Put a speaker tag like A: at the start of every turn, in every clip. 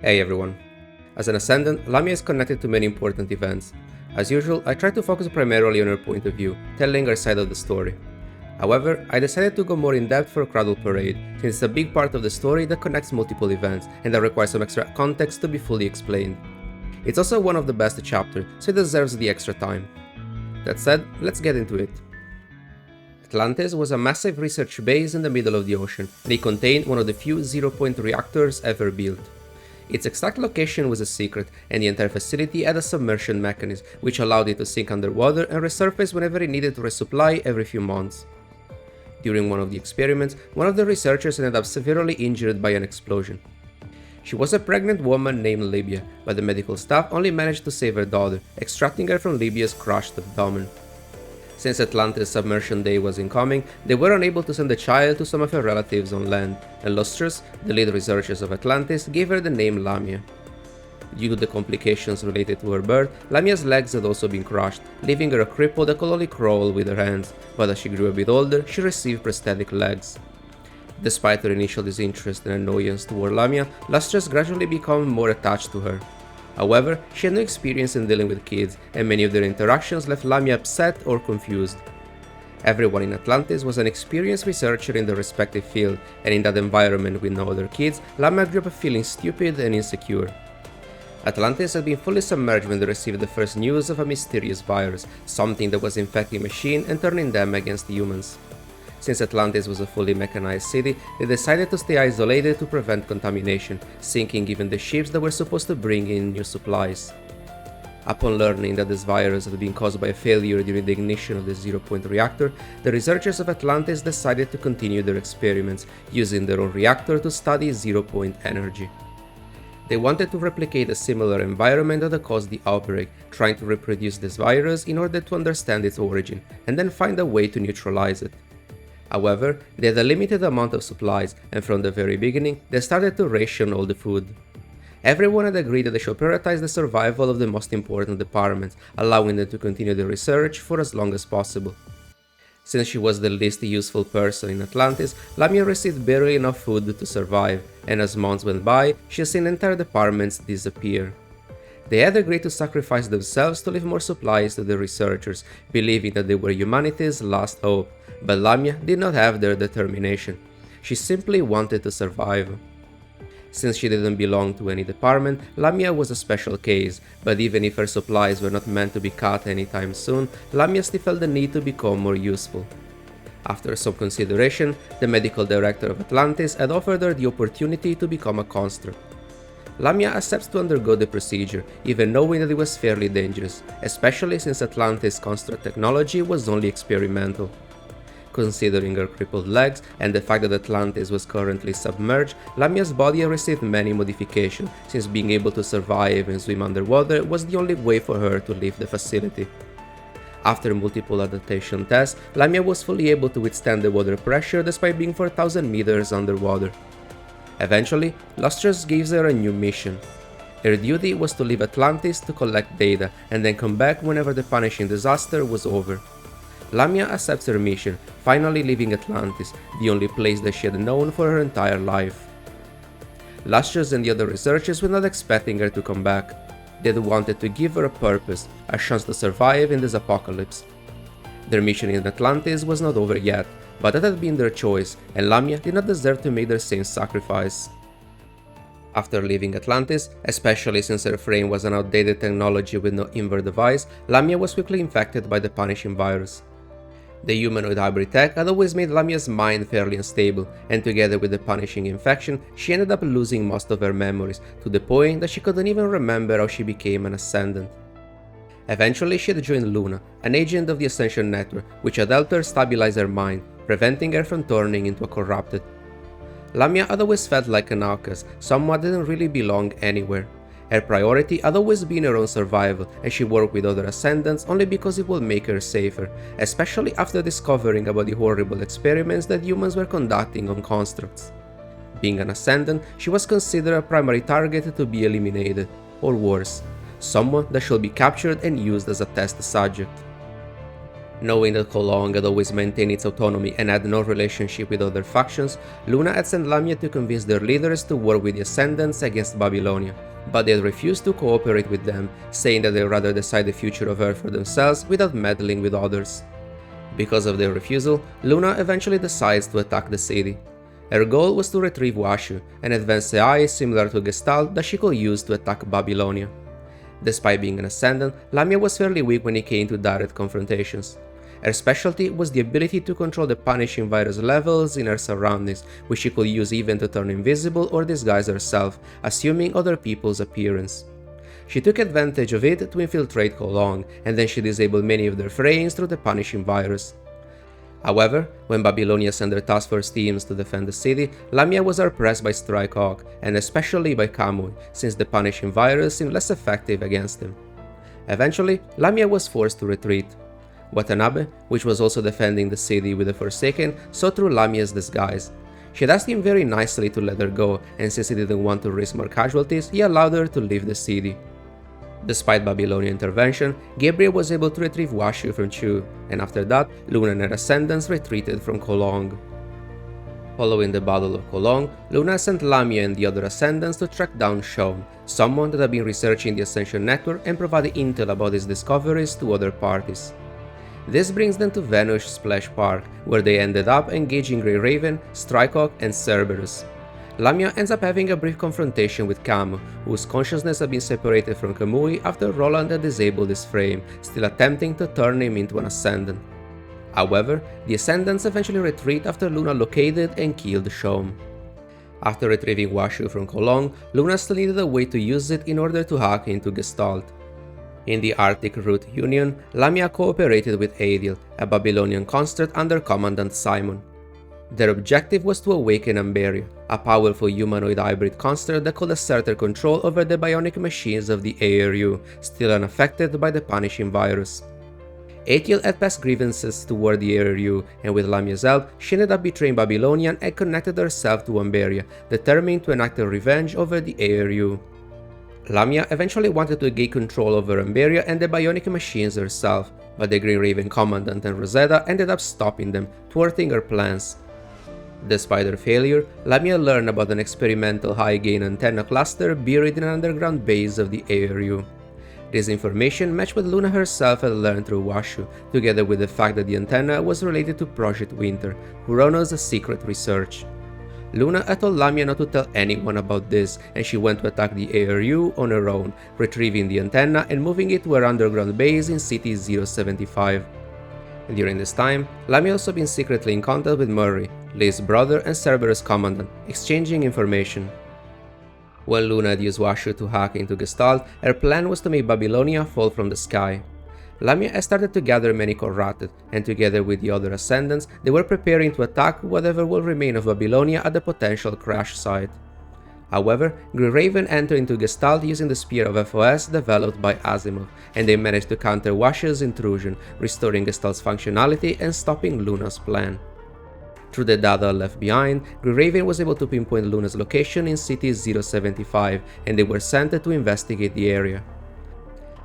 A: Hey everyone. As an Ascendant, Lamia is connected to many important events. As usual, I try to focus primarily on her point of view, telling her side of the story. However, I decided to go more in depth for Cradle Parade, since it's a big part of the story that connects multiple events and that requires some extra context to be fully explained. It's also one of the best chapters, so it deserves the extra time. That said, let's get into it. Atlantis was a massive research base in the middle of the ocean, and it contained one of the few zero-point reactors ever built. Its exact location was a secret, and the entire facility had a submersion mechanism, which allowed it to sink underwater and resurface whenever it needed to resupply every few months. During one of the experiments, one of the researchers ended up severely injured by an explosion. She was a pregnant woman named Libya, but the medical staff only managed to save her daughter, extracting her from Libya's crushed abdomen. Since Atlantis' submersion day was incoming, they were unable to send the child to some of her relatives on land, and Lustrous, the lead researchers of Atlantis, gave her the name Lamia. Due to the complications related to her birth, Lamia's legs had also been crushed, leaving her a cripple that could only crawl with her hands, but as she grew a bit older, she received prosthetic legs. Despite her initial disinterest and annoyance toward Lamia, Lustrous gradually became more attached to her. However, she had no experience in dealing with kids, and many of their interactions left Lamia upset or confused. Everyone in Atlantis was an experienced researcher in their respective field, and in that environment with no other kids, Lamia grew up feeling stupid and insecure. Atlantis had been fully submerged when they received the first news of a mysterious virus, something that was infecting machines and turning them against humans. Since Atlantis was a fully mechanized city, they decided to stay isolated to prevent contamination, sinking even the ships that were supposed to bring in new supplies. Upon learning that this virus had been caused by a failure during the ignition of the zero-point reactor, the researchers of Atlantis decided to continue their experiments, using their own reactor to study zero-point energy. They wanted to replicate a similar environment that caused the outbreak, trying to reproduce this virus in order to understand its origin, and then find a way to neutralize it. However, they had a limited amount of supplies, and from the very beginning, they started to ration all the food. Everyone had agreed that they should prioritize the survival of the most important departments, allowing them to continue the research for as long as possible. Since she was the least useful person in Atlantis, Lamia received barely enough food to survive, and as months went by, she had seen entire departments disappear. They had agreed to sacrifice themselves to leave more supplies to the researchers, believing that they were humanity's last hope, but Lamia did not have their determination. She simply wanted to survive. Since she didn't belong to any department, Lamia was a special case, but even if her supplies were not meant to be cut anytime soon, Lamia still felt the need to become more useful. After some consideration, the medical director of Atlantis had offered her the opportunity to become a construct. Lamia accepts to undergo the procedure, even knowing that it was fairly dangerous, especially since Atlantis' construct technology was only experimental. Considering her crippled legs and the fact that Atlantis was currently submerged, Lamia's body had received many modifications, since being able to survive and swim underwater was the only way for her to leave the facility. After multiple adaptation tests, Lamia was fully able to withstand the water pressure despite being 4,000 meters underwater. Eventually, Lustrous gives her a new mission. Her duty was to leave Atlantis to collect data, and then come back whenever the punishing disaster was over. Lamia accepts her mission, finally leaving Atlantis, the only place that she had known for her entire life. Lustrous and the other researchers were not expecting her to come back. They wanted to give her a purpose, a chance to survive in this apocalypse. Their mission in Atlantis was not over yet, but that had been their choice, and Lamia did not deserve to make their same sacrifice. After leaving Atlantis, especially since her frame was an outdated technology with no invert device, Lamia was quickly infected by the punishing virus. The humanoid hybrid tech had always made Lamia's mind fairly unstable, and together with the punishing infection, she ended up losing most of her memories, to the point that she couldn't even remember how she became an Ascendant. Eventually, she had joined Luna, an agent of the Ascension network, which had helped her stabilize her mind, preventing her from turning into a corrupted. Lamia had always felt like an outcast, someone that didn't really belong anywhere. Her priority had always been her own survival, and she worked with other Ascendants only because it would make her safer, especially after discovering about the horrible experiments that humans were conducting on constructs. Being an Ascendant, she was considered a primary target to be eliminated, or worse, someone that should be captured and used as a test subject. Knowing that Kolong had always maintained its autonomy and had no relationship with other factions, Luna had sent Lamia to convince their leaders to work with the Ascendants against Babylonia, but they had refused to cooperate with them, saying that they would rather decide the future of Earth for themselves without meddling with others. Because of their refusal, Luna eventually decides to attack the city. Her goal was to retrieve Washu, an advanced AI similar to Gestalt that she could use to attack Babylonia. Despite being an Ascendant, Lamia was fairly weak when it came to direct confrontations. Her specialty was the ability to control the punishing virus levels in her surroundings, which she could use even to turn invisible or disguise herself, assuming other people's appearance. She took advantage of it to infiltrate Kolong, and then she disabled many of their frames through the punishing virus. However, when Babylonia sent their task force teams to defend the city, Lamia was oppressed by Strikehawk, and especially by Kamui, since the punishing virus seemed less effective against him. Eventually, Lamia was forced to retreat. Watanabe, which was also defending the city with the Forsaken, saw through Lamia's disguise. She had asked him very nicely to let her go, and since he didn't want to risk more casualties, he allowed her to leave the city. Despite Babylonian intervention, Gabriel was able to retrieve Washu from Chu, and after that, Luna and her Ascendants retreated from Kolong. Following the Battle of Kolong, Luna sent Lamia and the other Ascendants to track down Shaun, someone that had been researching the Ascension network and providing intel about his discoveries to other parties. This brings them to Vanished Splash Park, where they ended up engaging Grey Raven, Strikehawk, and Cerberus. Lamia ends up having a brief confrontation with Camus, whose consciousness had been separated from Kamui after Roland had disabled his frame, still attempting to turn him into an Ascendant. However, the Ascendants eventually retreat after Luna located and killed Shaun. After retrieving Washu from Kolong, Luna still needed a way to use it in order to hack into Gestalt. In the Arctic Route Union, Lamia cooperated with Adil, a Babylonian consort under Commandant Simon. Their objective was to awaken Amberia, a powerful humanoid hybrid consort that could assert their control over the bionic machines of the ARU, still unaffected by the punishing virus. Adil had past grievances toward the ARU, and with Lamia's help, she ended up betraying Babylonian and connected herself to Amberia, determined to enact her revenge over the ARU. Lamia eventually wanted to gain control over Amberia and the bionic machines herself, but the Green Raven Commandant and Rosetta ended up stopping them, thwarting her plans. Despite her failure, Lamia learned about an experimental high-gain antenna cluster buried in an underground base of the ARU. This information matched what Luna herself had learned through Washu, together with the fact that the antenna was related to Project Winter, who runs a secret research. Luna had told Lamia not to tell anyone about this, and she went to attack the ARU on her own, retrieving the antenna and moving it to her underground base in City 075. During this time, Lamia also been secretly in contact with Murray, Lee's brother and Cerberus Commandant, exchanging information. When Luna had used Washu to hack into Gestalt, her plan was to make Babylonia fall from the sky. Lamia had started to gather many Corrupted, and together with the other Ascendants, they were preparing to attack whatever will remain of Babylonia at the potential crash site. However, Grey Raven entered into Gestalt using the Spear of FOS developed by Asimov, and they managed to counter Washu's intrusion, restoring Gestalt's functionality and stopping Luna's plan. Through the data left behind, Grey Raven was able to pinpoint Luna's location in City 075, and they were sent to investigate the area.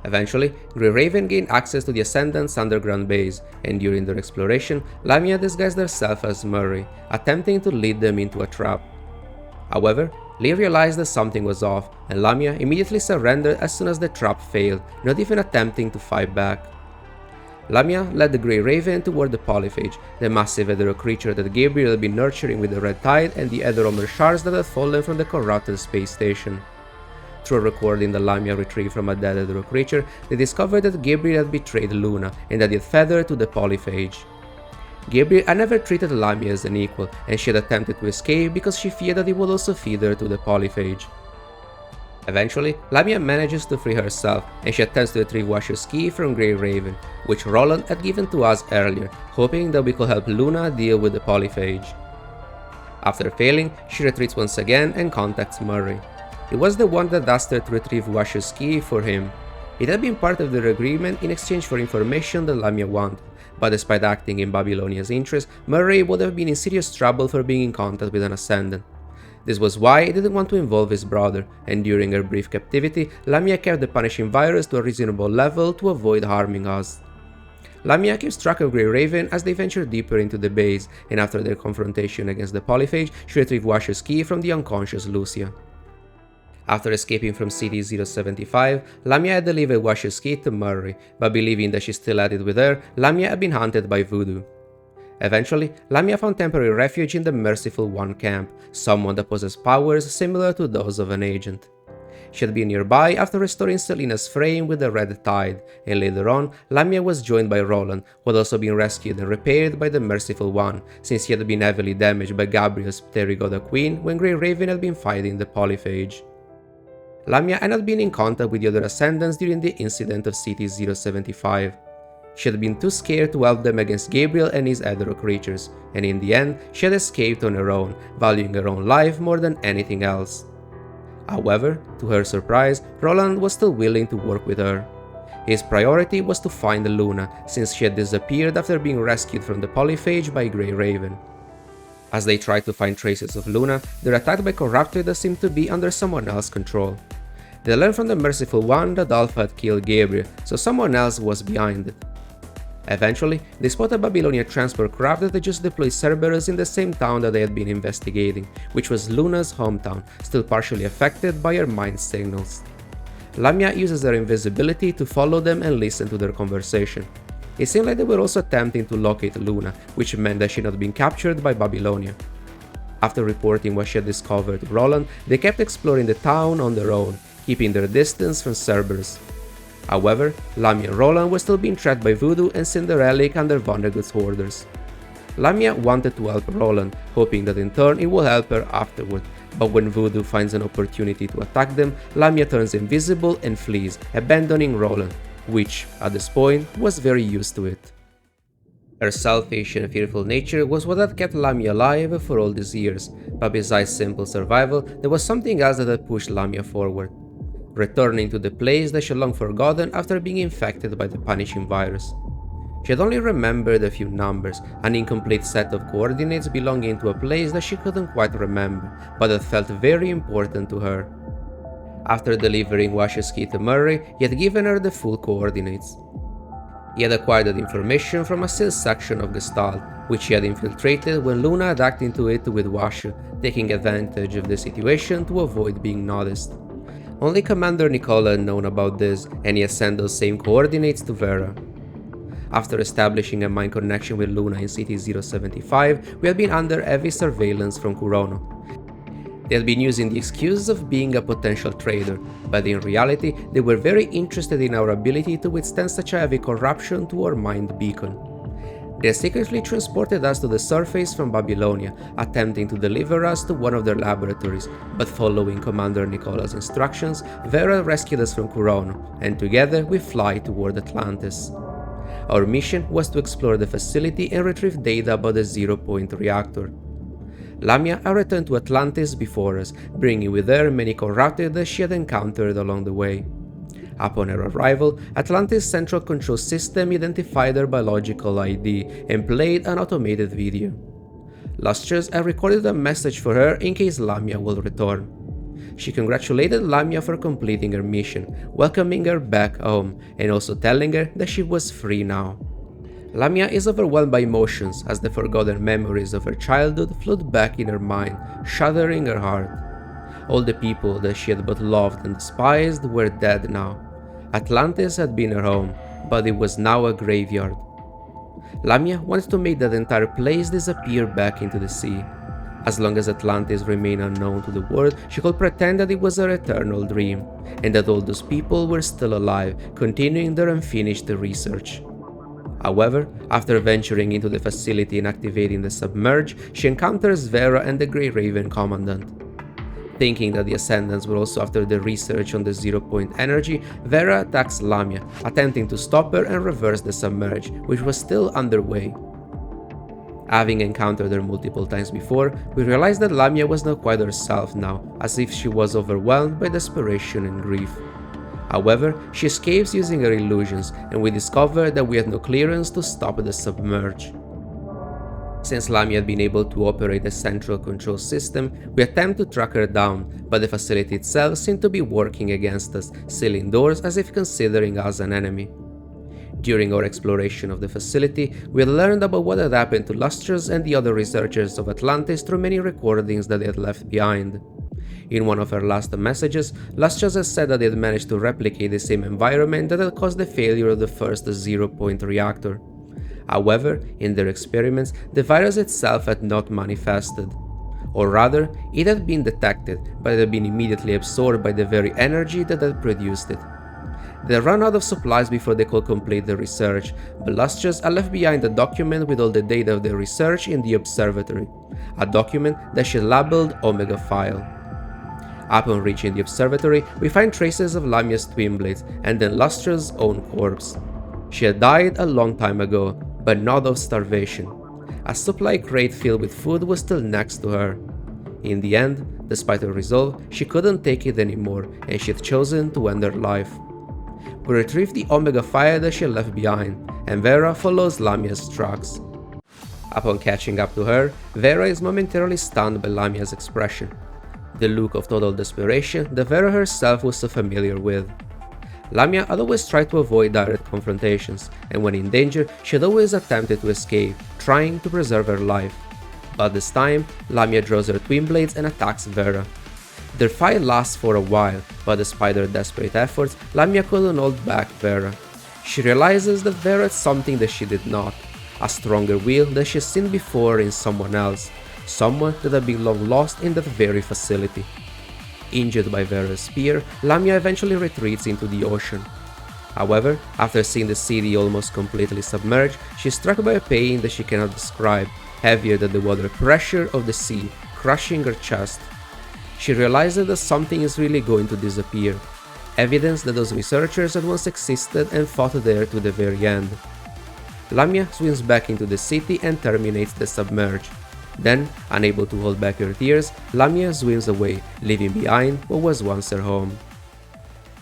A: Eventually, Grey Raven gained access to the Ascendant's underground base, and during their exploration, Lamia disguised herself as Murray, attempting to lead them into a trap. However, Lee realized that something was off, and Lamia immediately surrendered as soon as the trap failed, not even attempting to fight back. Lamia led the Grey Raven toward the Polyphage, the massive Hetero creature that Gabriel had been nurturing with the Red Tide and the Heteromer shards that had fallen from the corrupted space station. Through a recording that Lamia retrieved from a dead Hetero creature, they discovered that Gabriel had betrayed Luna and that he had fed her to the Polyphage. Gabriel had never treated Lamia as an equal, and she had attempted to escape because she feared that he would also feed her to the Polyphage. Eventually, Lamia manages to free herself, and she attempts to retrieve Washu's key from Grey Raven, which Roland had given to us earlier, hoping that we could help Luna deal with the Polyphage. After failing, she retreats once again and contacts Murray. He was the one that asked her to retrieve Washu's key for him. It had been part of their agreement in exchange for information that Lamia wanted, but despite acting in Babylonia's interest, Murray would have been in serious trouble for being in contact with an Ascendant. This was why he didn't want to involve his brother, and during her brief captivity, Lamia kept the punishing virus to a reasonable level to avoid harming us. Lamia keeps track of Grey Raven as they venture deeper into the base, and after their confrontation against the Polyphage, she retrieves Washer's key from the unconscious Lucia. After escaping from City-075, Lamia had delivered Washer's key to Murray, but believing that she still had it with her, Lamia had been hunted by Voodoo. Eventually, Lamia found temporary refuge in the Merciful One camp, someone that possessed powers similar to those of an agent. She had been nearby after restoring Selina's frame with the Red Tide, and later on, Lamia was joined by Roland, who had also been rescued and repaired by the Merciful One, since he had been heavily damaged by Gabriel's Pterigoda Queen when Grey Raven had been fighting the Polyphage. Lamia had not been in contact with the other Ascendants during the incident of City-075. She had been too scared to help them against Gabriel and his Hedero creatures, and in the end, she had escaped on her own, valuing her own life more than anything else. However, to her surprise, Roland was still willing to work with her. His priority was to find Luna, since she had disappeared after being rescued from the Polyphage by Grey Raven. As they tried to find traces of Luna, they were attacked by corruptors that seemed to be under someone else's control. They learned from the Merciful One that Alpha had killed Gabriel, so someone else was behind it. Eventually, they spotted a Babylonian transport craft that had just deployed Cerberus in the same town that they had been investigating, which was Luna's hometown, still partially affected by her mind signals. Lamia uses her invisibility to follow them and listen to their conversation. It seemed like they were also attempting to locate Luna, which meant that she had not been captured by Babylonia. After reporting what she had discovered to Roland, they kept exploring the town on their own, keeping their distance from Cerberus. However, Lamia and Roland were still being tracked by Voodoo and Cinderelik under Vonnegutt's orders. Lamia wanted to help Roland, hoping that in turn it will help her afterward, but when Voodoo finds an opportunity to attack them, Lamia turns invisible and flees, abandoning Roland, which, at this point, was very used to it. Her selfish and fearful nature was what had kept Lamia alive for all these years, but besides simple survival, there was something else that had pushed Lamia forward. Returning to the place that she had long forgotten after being infected by the punishing virus. She had only remembered a few numbers, an incomplete set of coordinates belonging to a place that she couldn't quite remember, but that felt very important to her. After delivering Washer's key to Murray, he had given her the full coordinates. He had acquired that information from a sealed section of Gestalt, which he had infiltrated when Luna had hacked into it with Washer, taking advantage of the situation to avoid being noticed. Only Commander Nicola had known about this, and he had sent those same coordinates to Vera. After establishing a mind connection with Luna in City-075, we had been under heavy surveillance from Kurono. They had been using the excuse of being a potential trader, but in reality they were very interested in our ability to withstand such a heavy corruption to our mind beacon. They had secretly transported us to the surface from Babylonia, attempting to deliver us to one of their laboratories, but following Commander Nicola's instructions, Vera rescued us from Kurono, and together we fly toward Atlantis. Our mission was to explore the facility and retrieve data about the zero-point reactor. Lamia had returned to Atlantis before us, bringing with her many corrupted that she had encountered along the way. Upon her arrival, Atlantis' central control system identified her biological ID and played an automated video. Lustrous had recorded a message for her in case Lamia will return. She congratulated Lamia for completing her mission, welcoming her back home, and also telling her that she was free now. Lamia is overwhelmed by emotions as the forgotten memories of her childhood flood back in her mind, shuddering her heart. All the people that she had both loved and despised were dead now. Atlantis had been her home, but it was now a graveyard. Lamia wanted to make that entire place disappear back into the sea. As long as Atlantis remained unknown to the world, she could pretend that it was her eternal dream, and that all those people were still alive, continuing their unfinished research. However, after venturing into the facility and activating the submerge, she encounters Vera and the Grey Raven Commandant. Thinking that the Ascendants were also after the research on the zero-point energy, Vera attacks Lamia, attempting to stop her and reverse the submerge, which was still underway. Having encountered her multiple times before, we realized that Lamia was not quite herself now, as if she was overwhelmed by desperation and grief. However, she escapes using her illusions, and we discover that we had no clearance to stop the submerge. Since Lamia had been able to operate a central control system, we attempt to track her down, but the facility itself seemed to be working against us, sealing doors as if considering us an enemy. During our exploration of the facility, we had learned about what had happened to Lustrous and the other researchers of Atlantis through many recordings that they had left behind. In one of her last messages, Lustrous has said that they had managed to replicate the same environment that had caused the failure of the first zero-point reactor. However, in their experiments, the virus itself had not manifested. Or rather, it had been detected, but it had been immediately absorbed by the very energy that had produced it. They ran out of supplies before they could complete the research, but Lustrous had left behind a document with all the data of their research in the observatory, a document that she labeled Omega File. Upon reaching the observatory, we find traces of Lamia's twin blades and then Lustrous' own corpse. She had died a long time ago, but not of starvation. A supply crate filled with food was still next to her. In the end, despite her resolve, she couldn't take it anymore and she had chosen to end her life. We retrieve the Omega Fire that she left behind, and Vera follows Lamia's tracks. Upon catching up to her, Vera is momentarily stunned by Lamia's expression, the look of total desperation that Vera herself was so familiar with. Lamia had always tried to avoid direct confrontations, and when in danger, she had always attempted to escape, trying to preserve her life. But this time, Lamia draws her twin blades and attacks Vera. Their fight lasts for a while, but despite her desperate efforts, Lamia couldn't hold back Vera. She realizes that Vera had something that she did not, a stronger will than she had seen before in someone else, someone that had been long lost in that very facility. Injured by Vera's spear, Lamia eventually retreats into the ocean. However, after seeing the city almost completely submerged, she is struck by a pain that she cannot describe, heavier than the water pressure of the sea, crushing her chest. She realizes that something is really going to disappear, evidence that those researchers had once existed and fought there to the very end. Lamia swims back into the city and terminates the submerge. Then, unable to hold back her tears, Lamia swims away, leaving behind what was once her home.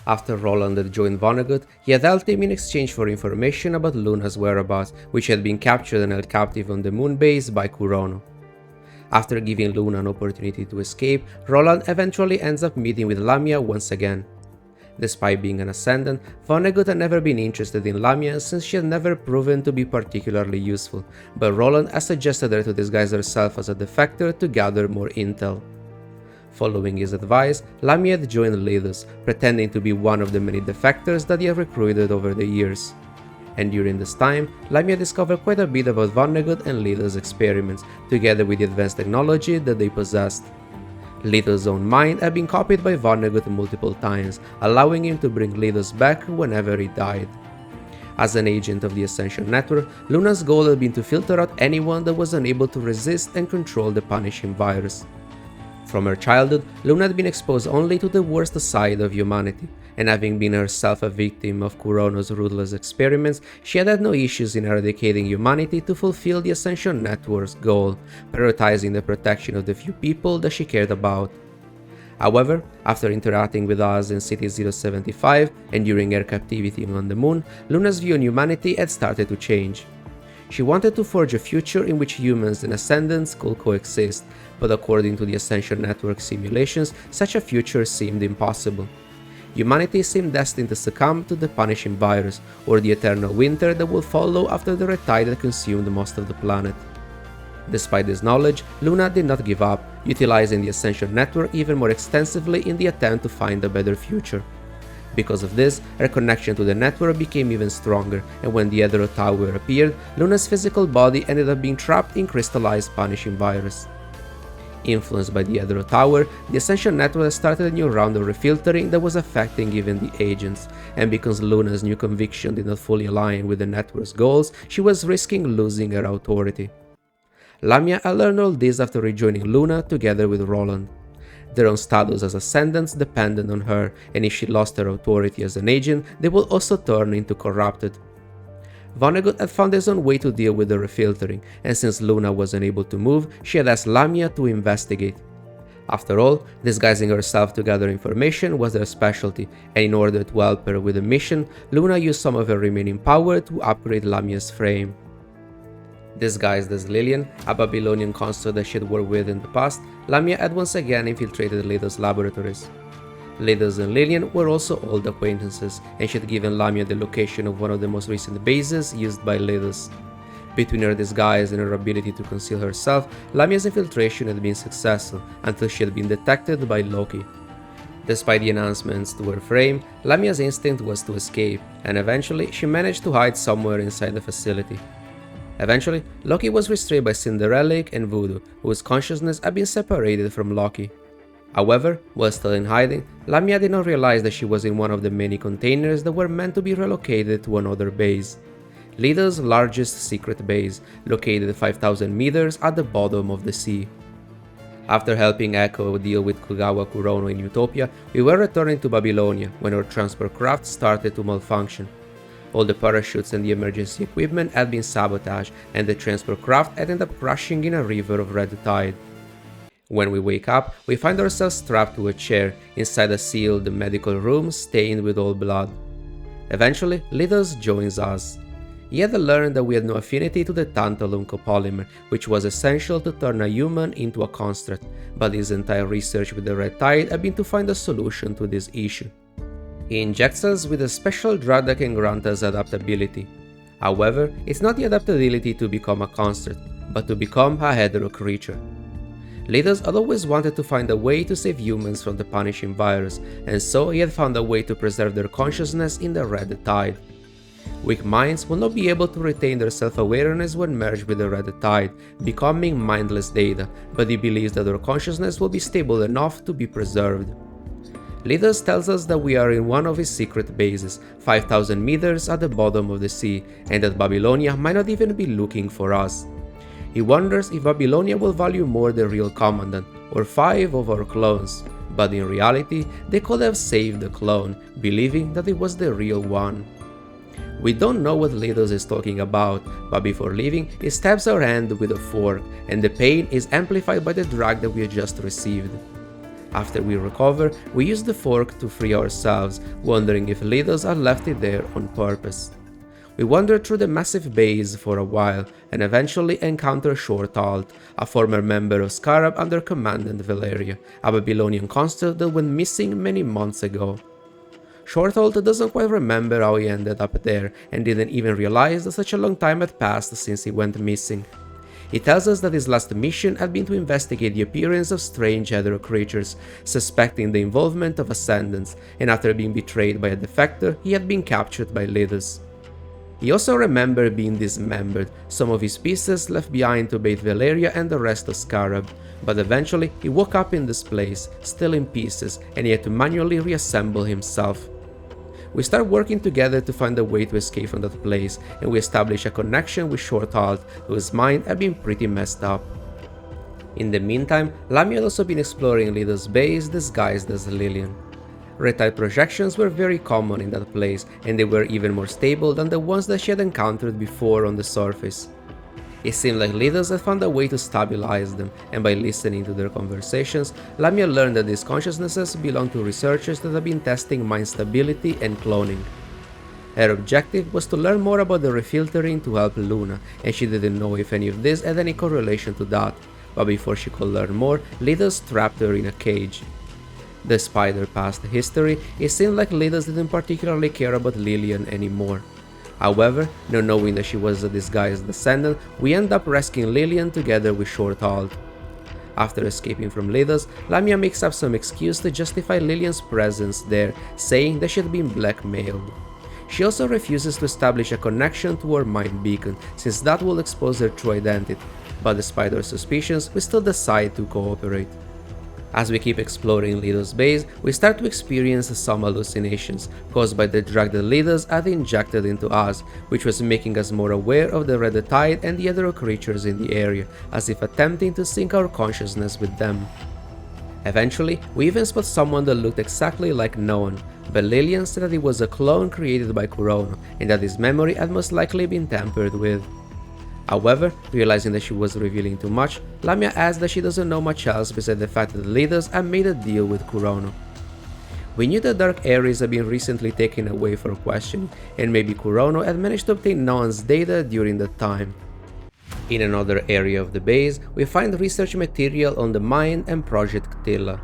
A: After Roland had joined Vonnegut, he had helped him in exchange for information about Luna's whereabouts, which had been captured and held captive on the moon base by Kurono. After giving Luna an opportunity to escape, Roland eventually ends up meeting with Lamia once again. Despite being an Ascendant, Vonnegut had never been interested in Lamia since she had never proven to be particularly useful, but Roland had suggested her to disguise herself as a defector to gather more intel. Following his advice, Lamia had joined Lithos, pretending to be one of the many defectors that he had recruited over the years. And during this time, Lamia discovered quite a bit about Vonnegut and Lithos' experiments, together with the advanced technology that they possessed. Lithos' own mind had been copied by Vonnegut multiple times, allowing him to bring Lithos back whenever he died. As an agent of the Ascension network, Luna's goal had been to filter out anyone that was unable to resist and control the punishing virus. From her childhood, Luna had been exposed only to the worst side of humanity, and having been herself a victim of Kurono's ruthless experiments, she had no issues in eradicating humanity to fulfill the Ascension network's goal, prioritizing the protection of the few people that she cared about. However, after interacting with us in City 075 and during her captivity on the moon, Luna's view on humanity had started to change. She wanted to forge a future in which humans and Ascendants could coexist, but according to the Ascension network simulations, such a future seemed impossible. Humanity seemed destined to succumb to the punishing virus, or the eternal winter that would follow after the red tide had consumed most of the planet. Despite this knowledge, Luna did not give up, utilizing the Ascension network even more extensively in the attempt to find a better future. Because of this, her connection to the network became even stronger, and when the Edero Tower appeared, Luna's physical body ended up being trapped in crystallized punishing virus. Influenced by the Edero Tower, the Ascension network started a new round of refiltering that was affecting even the agents, and because Luna's new conviction did not fully align with the network's goals, she was risking losing her authority. Lamia had learned all this after rejoining Luna together with Roland. Their own status as Ascendants depended on her, and if she lost her authority as an agent, they would also turn into corrupted. Vonnegut had found his own way to deal with the refiltering, and since Luna was unable to move, she had asked Lamia to investigate. After all, disguising herself to gather information was their specialty, and in order to help her with the mission, Luna used some of her remaining power to upgrade Lamia's frame. Disguised as Lillian, a Babylonian consort that she had worked with in the past, Lamia had once again infiltrated Lithos' laboratories. Lithos and Lillian were also old acquaintances, and she had given Lamia the location of one of the most recent bases used by Lithos. Between her disguise and her ability to conceal herself, Lamia's infiltration had been successful until she had been detected by Loki. Despite the enhancements to her frame, Lamia's instinct was to escape, and eventually she managed to hide somewhere inside the facility. Eventually, Loki was restrained by Cinderelik and Voodoo, whose consciousness had been separated from Loki. However, while still in hiding, Lamia did not realize that she was in one of the many containers that were meant to be relocated to another base. Lithos' largest secret base, located 5,000 meters at the bottom of the sea. After helping Echo deal with Kugawa Kurono in Utopia, we were returning to Babylonia when our transport craft started to malfunction. All the parachutes and the emergency equipment had been sabotaged, and the transport craft ended up crashing in a river of red tide. When we wake up, we find ourselves strapped to a chair inside a sealed medical room stained with old blood. Eventually, Lithos joins us. He had learned that we had no affinity to the tantalum copolymer, which was essential to turn a human into a construct, but his entire research with the red tide had been to find a solution to this issue. He injects us with a special drug that can grant us adaptability. However, it's not the adaptability to become a construct, but to become a hetero creature. Lithos had always wanted to find a way to save humans from the punishing virus, and so he had found a way to preserve their consciousness in the red tide. Weak minds will not be able to retain their self-awareness when merged with the red tide, becoming mindless data, but he believes that their consciousness will be stable enough to be preserved. Lithos tells us that we are in one of his secret bases, 5,000 meters at the bottom of the sea, and that Babylonia might not even be looking for us. He wonders if Babylonia will value more the real commandant, or 5 of our clones, but in reality, they could have saved the clone, believing that it was the real one. We don't know what Lithos is talking about, but before leaving, he stabs our hand with a fork, and the pain is amplified by the drug that we had just received. After we recover, we use the fork to free ourselves, wondering if Lithos had left it there on purpose. We wander through the massive base for a while, and eventually encounter Shorthalt, a former member of Scarab under Commandant Valeria, a Babylonian construct that went missing many months ago. Shorthalt doesn't quite remember how he ended up there, and didn't even realize that such a long time had passed since he went missing. He tells us that his last mission had been to investigate the appearance of strange hetero creatures, suspecting the involvement of Ascendants, and after being betrayed by a defector, he had been captured by Lithos. He also remembered being dismembered, some of his pieces left behind to bait Valeria and the rest of Scarab, but eventually he woke up in this place, still in pieces, and he had to manually reassemble himself. We start working together to find a way to escape from that place, and we establish a connection with Shorthalt, whose mind had been pretty messed up. In the meantime, Lamia had also been exploring Lithos' base disguised as Lillian. Red-tide projections were very common in that place, and they were even more stable than the ones that she had encountered before on the surface. It seemed like Lithos had found a way to stabilize them, and by listening to their conversations, Lamia learned that these consciousnesses belonged to researchers that had been testing mind stability and cloning. Her objective was to learn more about the refiltering to help Luna, and she didn't know if any of this had any correlation to that, but before she could learn more, Lithos trapped her in a cage. Despite their past history, it seemed like Lithos didn't particularly care about Lillian anymore. However, not knowing that she was a disguised Ascendant, we end up rescuing Lillian together with Shorthalt. After escaping from Lithos, Lamia makes up some excuse to justify Lillian's presence there, saying that she had been blackmailed. She also refuses to establish a connection to her mind beacon, since that will expose her true identity, but despite our suspicions, we still decide to cooperate. As we keep exploring Lithos' base, we start to experience some hallucinations, caused by the drug that Lithos had injected into us, which was making us more aware of the red tide and the other creatures in the area, as if attempting to sync our consciousness with them. Eventually, we even spot someone that looked exactly like Noan, but Lillian said that he was a clone created by Kurono, and that his memory had most likely been tampered with. However, realizing that she was revealing too much, Lamia adds that she doesn't know much else besides the fact that Lithos had made a deal with Kurono. We knew that dark areas had been recently taken away for questioning, and maybe Kurono had managed to obtain Noan's data during that time. In another area of the base, we find research material on the mine and Project Chtylla.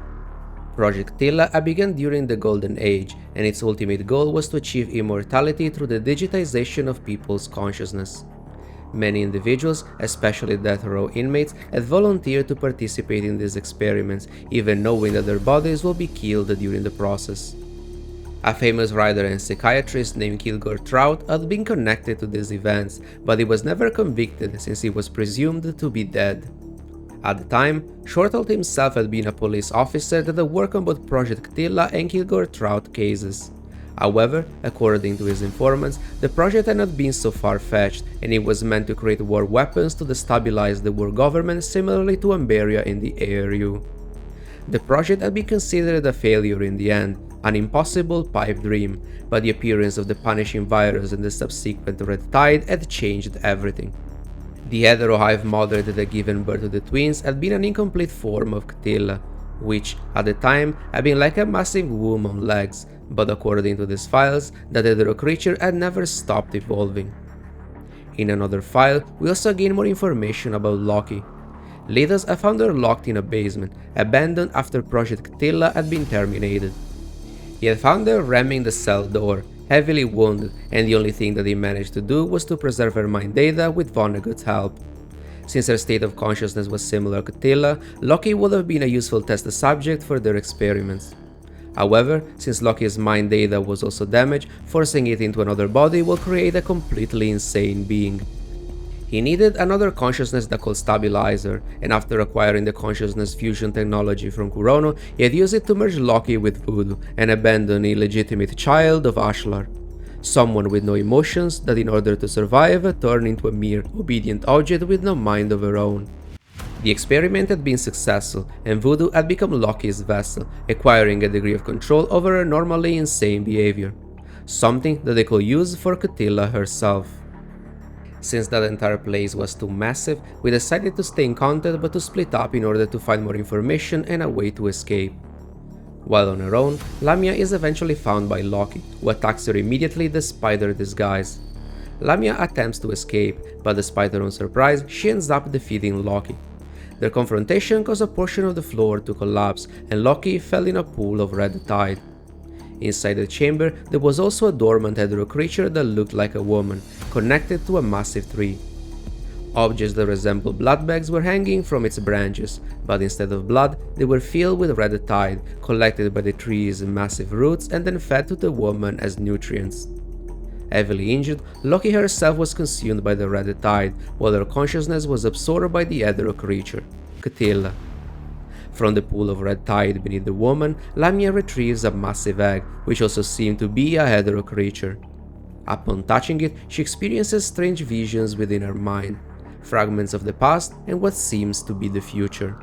A: Project Chtylla began during the Golden Age, and its ultimate goal was to achieve immortality through the digitization of people's consciousness. Many individuals, especially death row inmates, had volunteered to participate in these experiments, even knowing that their bodies will be killed during the process. A famous writer and psychiatrist named Kilgore Trout had been connected to these events, but he was never convicted since he was presumed to be dead. At the time, Shortall himself had been a police officer that had worked on both Project Chtylla and Kilgore Trout cases. However, according to his informants, the project had not been so far-fetched, and it was meant to create war weapons to destabilize the war government similarly to Amberia in the ARU. The project had been considered a failure in the end, an impossible pipe dream, but the appearance of the punishing virus and the subsequent Red Tide had changed everything. The heterohive mother that had given birth to the twins had been an incomplete form of Chtylla, which, at the time, had been like a massive womb on legs, but according to these files, that hetero creature had never stopped evolving. In another file, we also gain more information about Loki. Lithos had found her locked in a basement, abandoned after Project Chtylla had been terminated. He had found her ramming the cell door, heavily wounded, and the only thing that he managed to do was to preserve her mind data with Vonnegut's help. Since her state of consciousness was similar to Chtylla, Loki would have been a useful test subject for their experiments. However, since Loki's mind data was also damaged, forcing it into another body will create a completely insane being. He needed another consciousness that could stabilize her, and after acquiring the consciousness fusion technology from Kurono, he had used it to merge Loki with Voodoo and abandon the illegitimate child of Ashlar. Someone with no emotions that in order to survive turned into a mere obedient object with no mind of her own. The experiment had been successful, and Voodoo had become Loki's vessel, acquiring a degree of control over her normally insane behavior, something that they could use for Chtylla herself. Since that entire place was too massive, we decided to stay in contact but to split up in order to find more information and a way to escape. While on her own, Lamia is eventually found by Loki, who attacks her immediately despite her disguise. Lamia attempts to escape, but despite her own surprise, she ends up defeating Loki. Their confrontation caused a portion of the floor to collapse, and Loki fell in a pool of red tide. Inside the chamber, there was also a dormant hetero creature that looked like a woman, connected to a massive tree. Objects that resembled blood bags were hanging from its branches, but instead of blood, they were filled with red tide, collected by the tree's massive roots and then fed to the woman as nutrients. Heavily injured, Loki herself was consumed by the red tide, while her consciousness was absorbed by the hetero creature, Chtylla. From the pool of red tide beneath the woman, Lamia retrieves a massive egg, which also seemed to be a hetero creature. Upon touching it, she experiences strange visions within her mind, fragments of the past and what seems to be the future.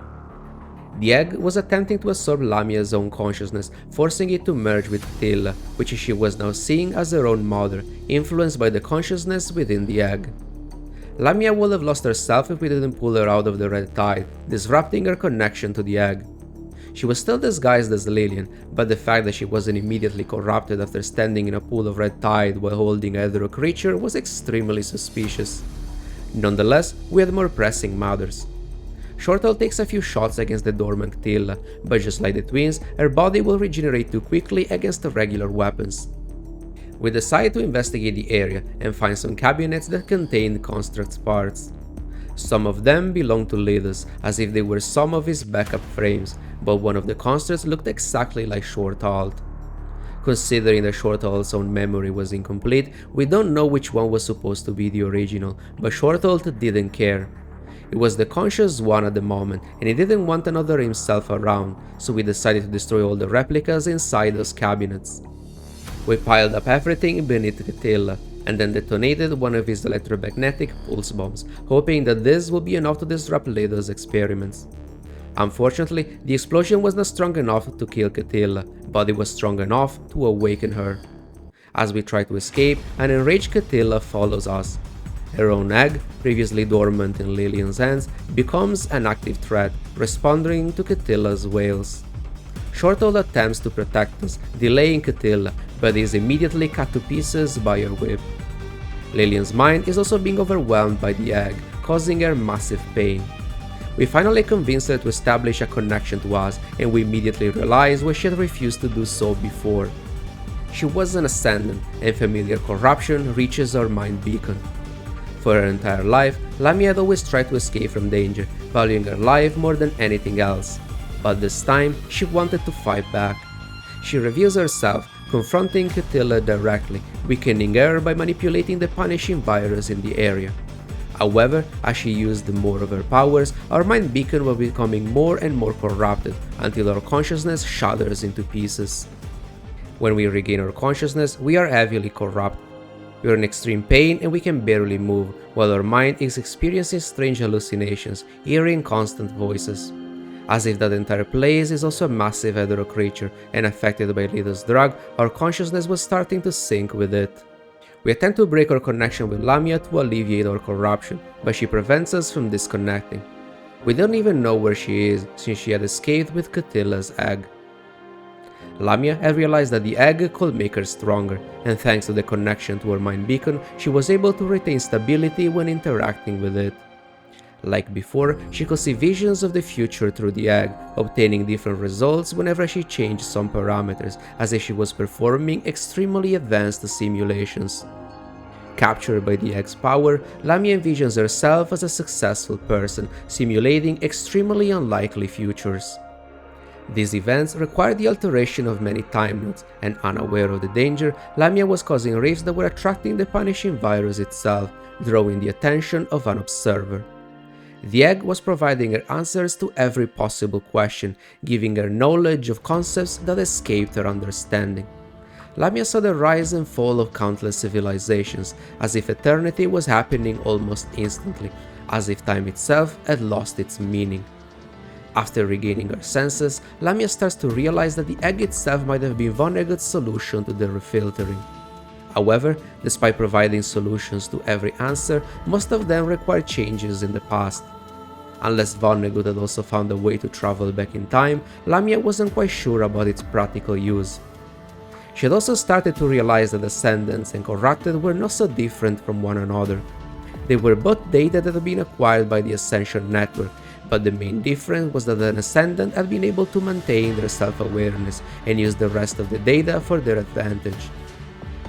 A: The egg was attempting to absorb Lamia's own consciousness, forcing it to merge with Chtylla, which she was now seeing as her own mother, influenced by the consciousness within the egg. Lamia would have lost herself if we didn't pull her out of the red tide, disrupting her connection to the egg. She was still disguised as Lillian, but the fact that she wasn't immediately corrupted after standing in a pool of red tide while holding a hetero creature was extremely suspicious. Nonetheless, we had more pressing matters. Shortall takes a few shots against the dormant Chtylla, but just like the twins, her body will regenerate too quickly against the regular weapons. We decide to investigate the area and find some cabinets that contain Construct's parts. Some of them belong to Lithos, as if they were some of his backup frames, but one of the constructs looked exactly like Shortall. Considering that Shortall's own memory was incomplete, we don't know which one was supposed to be the original, but Shortall didn't care. He was the conscious one at the moment, and he didn't want another himself around, so we decided to destroy all the replicas inside those cabinets. We piled up everything beneath Chtylla, and then detonated one of his electromagnetic pulse bombs, hoping that this would be enough to disrupt Lithos' experiments. Unfortunately, the explosion was not strong enough to kill Chtylla, but it was strong enough to awaken her. As we try to escape, an enraged Chtylla follows us. Her own egg, previously dormant in Lillian's hands, becomes an active threat, responding to Chtylla's wails. Shortall attempts to protect us, delaying Chtylla, but is immediately cut to pieces by her whip. Lillian's mind is also being overwhelmed by the egg, causing her massive pain. We finally convinced her to establish a connection to us, and we immediately realized why she had refused to do so before. She was an Ascendant, and familiar corruption reaches our mind beacon. For her entire life, Lamia had always tried to escape from danger, valuing her life more than anything else. But this time, she wanted to fight back. She reveals herself, confronting Chtylla directly, weakening her by manipulating the punishing virus in the area. However, as she used more of her powers, our mind beacon was becoming more and more corrupted, until our consciousness shatters into pieces. When we regain our consciousness, we are heavily corrupt. We are in extreme pain and we can barely move, while our mind is experiencing strange hallucinations, hearing constant voices. As if that entire place is also a massive hetero creature, and affected by Lithos' drug, our consciousness was starting to sync with it. We attempt to break our connection with Lamia to alleviate our corruption, but she prevents us from disconnecting. We don't even know where she is, since she had escaped with Chtylla's egg. Lamia had realized that the egg could make her stronger, and thanks to the connection to her mind beacon, she was able to retain stability when interacting with it. Like before, she could see visions of the future through the egg, obtaining different results whenever she changed some parameters, as if she was performing extremely advanced simulations. Captured by the egg's power, Lamia envisions herself as a successful person, simulating extremely unlikely futures. These events required the alteration of many time nodes, and unaware of the danger, Lamia was causing rifts that were attracting the punishing virus itself, drawing the attention of an observer. The egg was providing her answers to every possible question, giving her knowledge of concepts that escaped her understanding. Lamia saw the rise and fall of countless civilizations, as if eternity was happening almost instantly, as if time itself had lost its meaning. After regaining her senses, Lamia starts to realize that the egg itself might have been Vonnegut's solution to the refiltering. However, despite providing solutions to every answer, most of them required changes in the past. Unless Vonnegut had also found a way to travel back in time, Lamia wasn't quite sure about its practical use. She had also started to realize that Ascendants and Corrupted were not so different from one another. They were both data that had been acquired by the Ascension network, but the main difference was that an Ascendant had been able to maintain their self-awareness and use the rest of the data for their advantage.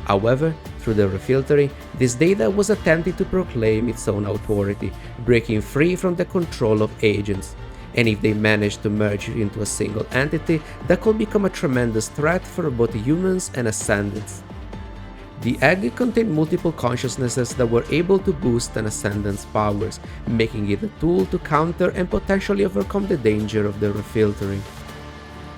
A: However, through the refiltering, this data was attempting to proclaim its own authority, breaking free from the control of agents. And if they managed to merge into a single entity, that could become a tremendous threat for both humans and Ascendants. The egg contained multiple consciousnesses that were able to boost an Ascendant's powers, making it a tool to counter and potentially overcome the danger of the refiltering.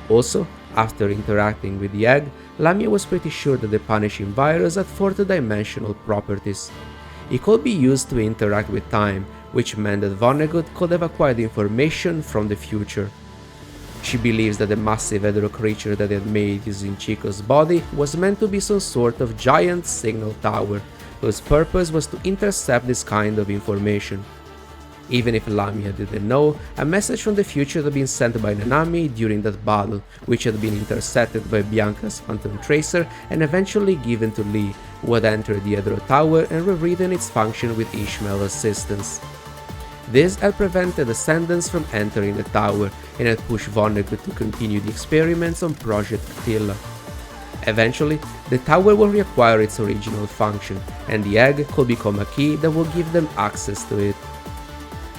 A: Also, after interacting with the egg, Lamia was pretty sure that the punishing virus had fourth-dimensional properties. It could be used to interact with time, which meant that Vonnegut could have acquired information from the future. She believes that the massive hetero creature that had made using Chico's body was meant to be some sort of giant signal tower, whose purpose was to intercept this kind of information. Even if Lamia didn't know, a message from the future had been sent by Nanami during that battle, which had been intercepted by Bianca's Phantom Tracer and eventually given to Lee, who had entered the hetero tower and rewritten its function with Ishmael's assistance. This had prevented Ascendants from entering the tower and had pushed Vonnegut to continue the experiments on Project Chtylla. Eventually, the tower will reacquire its original function, and the egg could become a key that will give them access to it.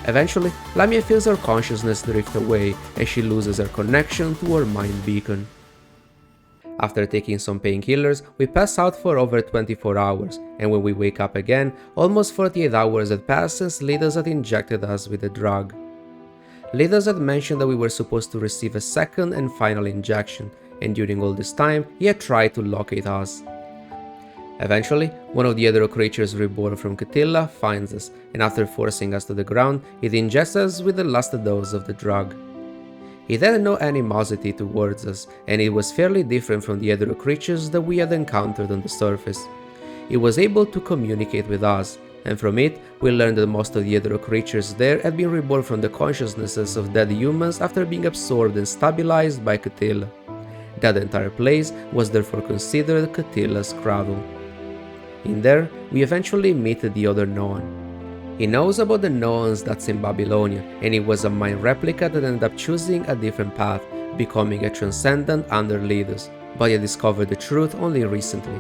A: Eventually, Lamia feels her consciousness drift away and she loses her connection to her mind beacon. After taking some painkillers, we pass out for over 24 hours, and when we wake up again, almost 48 hours had passed since Lithos had injected us with the drug. Lithos had mentioned that we were supposed to receive a second and final injection, and during all this time, he had tried to locate us. Eventually, one of the hetero creatures reborn from Chtylla finds us, and after forcing us to the ground, it injects us with the last dose of the drug. It had no animosity towards us, and it was fairly different from the hetero creatures that we had encountered on the surface. It was able to communicate with us, and from it, we learned that most of the hetero creatures there had been reborn from the consciousnesses of dead humans after being absorbed and stabilized by Chtylla. That entire place was therefore considered Chtylla's Cradle. In there, we eventually meet the other Noan. He knows about the Noans that's in Babylonia, and it was a mind replica that ended up choosing a different path, becoming a Transcendant under Lithos, but he discovered the truth only recently.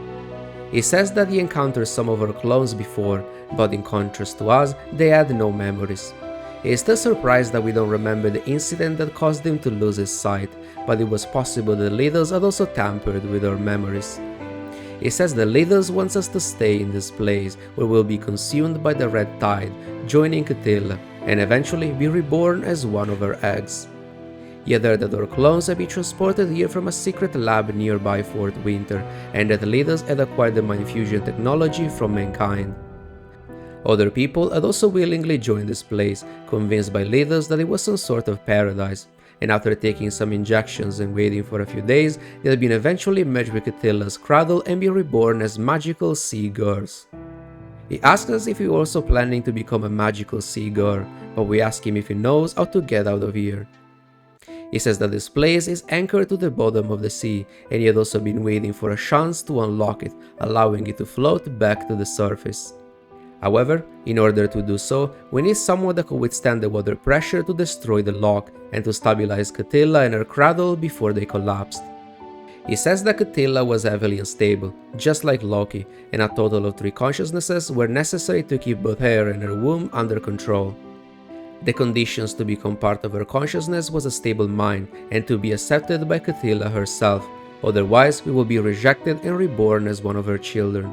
A: He says that he encountered some of our clones before, but in contrast to us, they had no memories. He is still surprised that we don't remember the incident that caused him to lose his sight, but it was possible that Lithos had also tampered with our memories. He says that Lithos wants us to stay in this place where we'll be consumed by the red tide, joining Chtylla, and eventually be reborn as one of her eggs. He had heard that our clones had been transported here from a secret lab nearby Fort Winter, and that Lithos had acquired the mind fusion technology from mankind. Other people had also willingly joined this place, convinced by Lithos that it was some sort of paradise, and after taking some injections and waiting for a few days, they had been eventually merged with Chtylla's Cradle and be reborn as magical sea girls. He asks us if we were also planning to become a magical sea girl, but we ask him if he knows how to get out of here. He says that this place is anchored to the bottom of the sea, and he had also been waiting for a chance to unlock it, allowing it to float back to the surface. However, in order to do so, we need someone that could withstand the water pressure to destroy the lock and to stabilize Chtylla and her cradle before they collapsed. He says that Chtylla was heavily unstable, just like Loki, and a total of 3 consciousnesses were necessary to keep both her and her womb under control. The conditions to become part of her consciousness was a stable mind and to be accepted by Chtylla herself, otherwise we will be rejected and reborn as one of her children.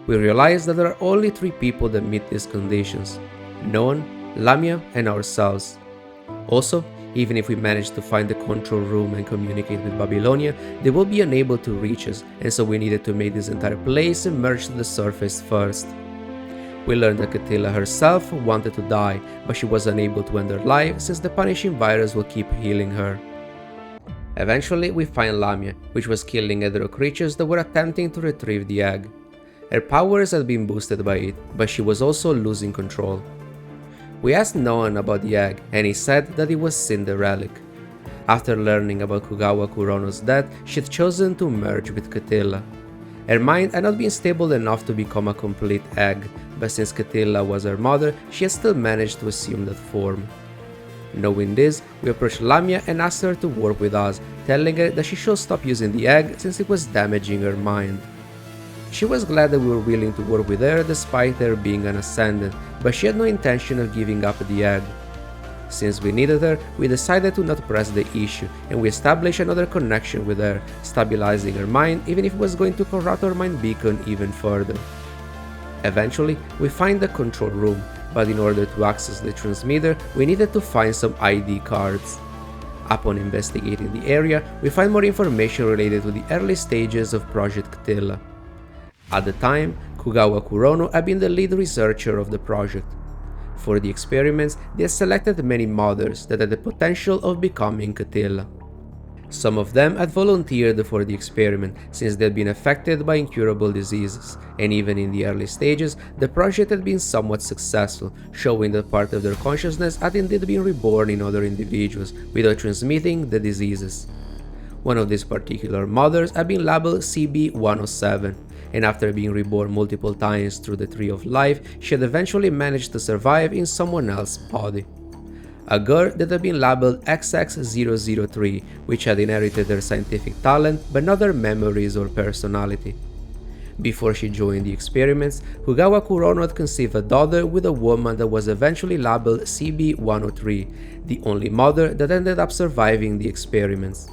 A: We realize that there are only 3 people that meet these conditions: Noan, Lamia, and ourselves. Also, even if we manage to find the control room and communicate with Babylonia, they will be unable to reach us, and so we needed to make this entire place emerge to the surface first. We learned that Chtylla herself wanted to die, but she was unable to end her life since the punishing virus will keep healing her. Eventually, we find Lamia, which was killing other creatures that were attempting to retrieve the egg. Her powers had been boosted by it, but she was also losing control. We asked Noan about the egg, and he said that it was Cinderelik. After learning about Kugawa Kurono's death, she had chosen to merge with Chtylla. Her mind had not been stable enough to become a complete egg, but since Chtylla was her mother, she had still managed to assume that form. Knowing this, we approached Lamia and asked her to work with us, telling her that she should stop using the egg since it was damaging her mind. She was glad that we were willing to work with her despite her being an Ascendant, but she had no intention of giving up the egg. Since we needed her, we decided to not press the issue, and we established another connection with her, stabilizing her mind even if it was going to corrupt our mind beacon even further. Eventually, we find the control room, but in order to access the transmitter, we needed to find some ID cards. Upon investigating the area, we find more information related to the early stages of Project Chtylla. At the time, Kugawa Kurono had been the lead researcher of the project. For the experiments, they had selected many mothers that had the potential of becoming Chtylla. Some of them had volunteered for the experiment since they had been affected by incurable diseases, and even in the early stages, the project had been somewhat successful, showing that part of their consciousness had indeed been reborn in other individuals without transmitting the diseases. One of these particular mothers had been labeled CB-107, and after being reborn multiple times through the Tree of Life, she had eventually managed to survive in someone else's body. A girl that had been labeled XX003, which had inherited her scientific talent but not her memories or personality. Before she joined the experiments, Kugawa Kurono had conceived a daughter with a woman that was eventually labeled CB-103, the only mother that ended up surviving the experiments.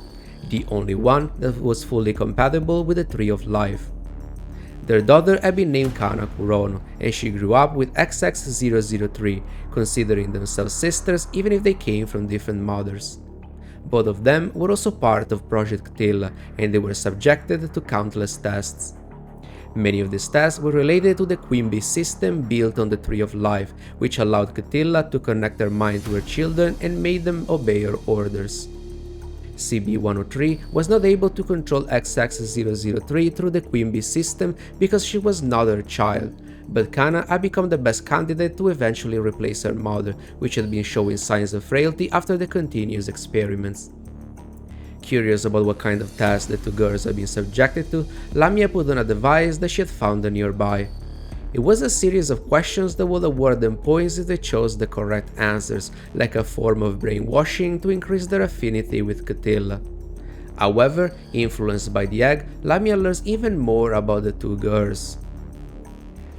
A: The only one that was fully compatible with the Tree of Life. Their daughter had been named Kana Kurono, and she grew up with XX003, considering themselves sisters even if they came from different mothers. Both of them were also part of Project Chtylla, and they were subjected to countless tests. Many of these tests were related to the Queen Bee system built on the Tree of Life, which allowed Chtylla to connect her mind to her children and made them obey her orders. CB-103 was not able to control XX003 through the Queen Bee system because she was not her child, but Kana had become the best candidate to eventually replace her mother, which had been showing signs of frailty after the continuous experiments. Curious about what kind of tests the two girls had been subjected to, Lamia put on a device that she had found nearby. It was a series of questions that would award them points if they chose the correct answers, like a form of brainwashing to increase their affinity with Chtylla. However, influenced by the egg, Lamia learns even more about the two girls.